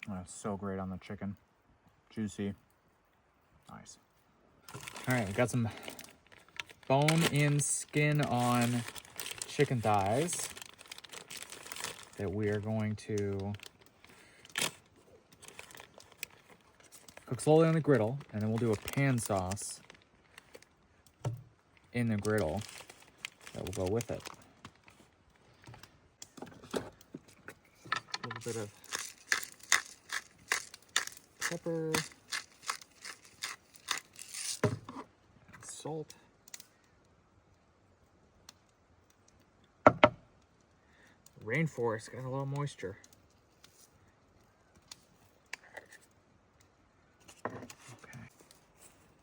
Oh, that's so great on the chicken. Juicy. Nice. All right, we got some bone-in, skin-on chicken thighs that we are going to cook slowly on the griddle, and then we'll do a pan sauce in the griddle that will go with it. A little bit of pepper, and salt. Rainforest got a lot of moisture. Okay.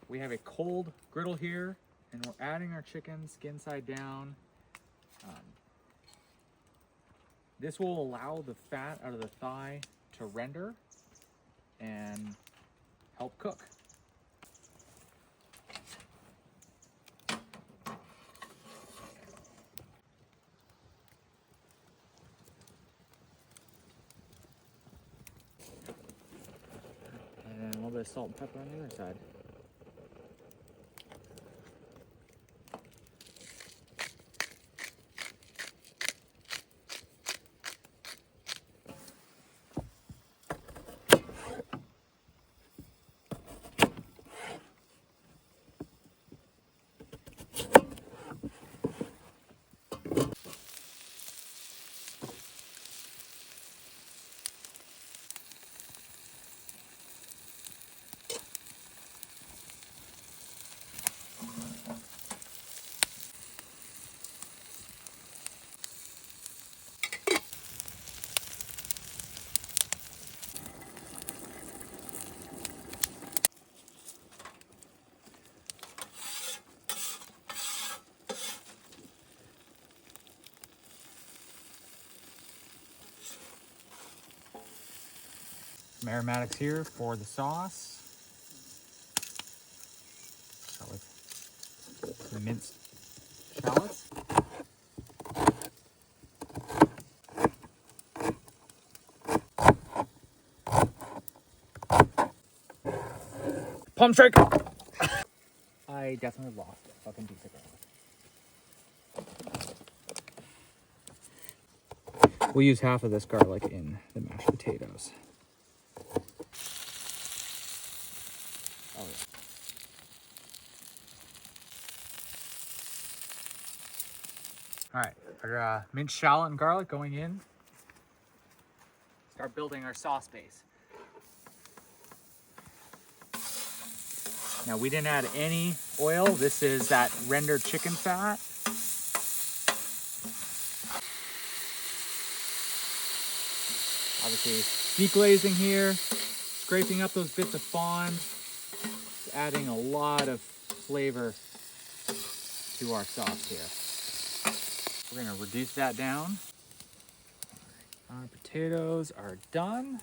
We have a cold griddle here, and we're adding our chicken skin side down. This will allow the fat out of the thigh to render and help cook. And a little bit of salt and pepper on the other side. Some aromatics here for the sauce. Start with some minced shallots. Pump strike! I definitely lost a fucking piece of garlic. We'll use half of this garlic in the mashed potatoes. Oh, yeah. All right, our minced shallot and garlic going in. Start building our sauce base. Now, we didn't add any oil. This is that rendered chicken fat. Obviously, deglazing here, scraping up those bits of fond, adding a lot of flavor to our sauce here. We're gonna reduce that down. Our potatoes are done.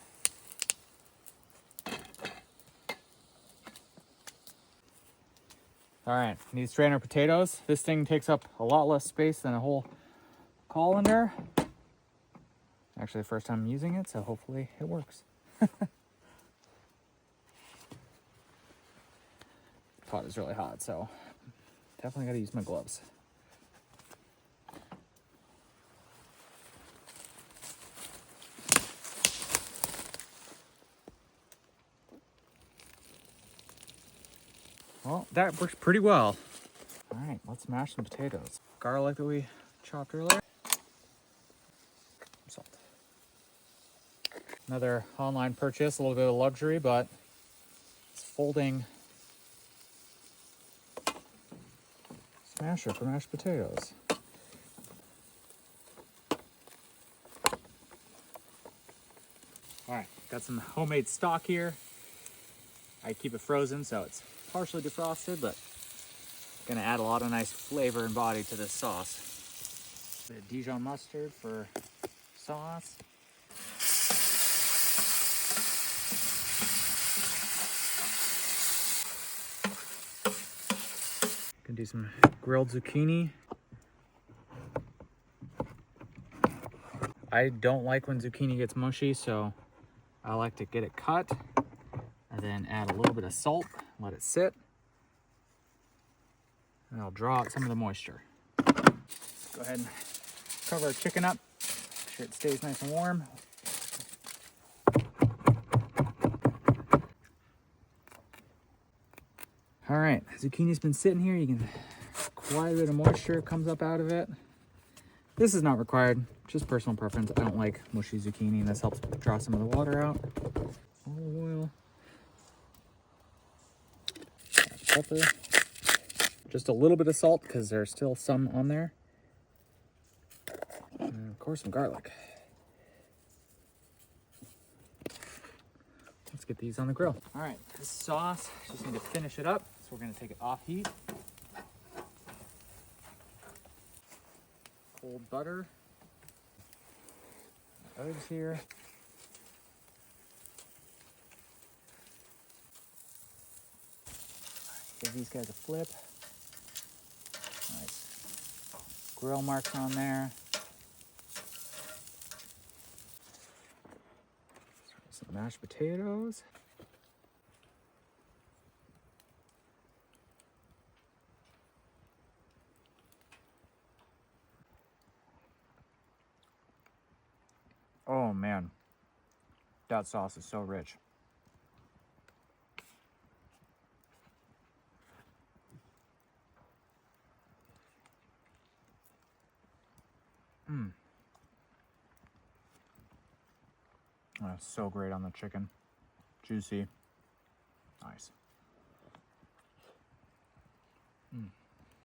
All right, need to strain our potatoes. This thing takes up a lot less space than a whole colander. Actually, the first time I'm using it, so hopefully it works. Pot is really hot, so definitely gotta use my gloves. Well, that works pretty well. All right, let's mash some potatoes. Garlic that we chopped earlier. Salt. Another online purchase, a little bit of luxury, but it's folding smasher for mashed potatoes. All right, got some homemade stock here. I keep it frozen, so it's partially defrosted, but gonna add a lot of nice flavor and body to this sauce. A bit of Dijon mustard for sauce. Gonna do some grilled zucchini. I don't like when zucchini gets mushy, so I like to get it cut and then add a little bit of salt, let it sit, and I'll draw out some of the moisture. Go ahead and cover our chicken up, make sure it stays nice and warm. All right, zucchini's been sitting here. You can quite a bit of moisture comes up out of it. This is not required, just personal preference. I don't like mushy zucchini, and this helps draw some of the water out. Olive oil, pepper, just a little bit of salt because there's still some on there, and of course some garlic. Let's get these on the grill. All right, this sauce, just need to finish it up, so we're gonna take it off heat. Cold butter, herbs here. Give these guys a flip. Nice grill marks on there. Some mashed potatoes. Oh man, that sauce is so rich. Oh, so great on the chicken. Juicy. Nice.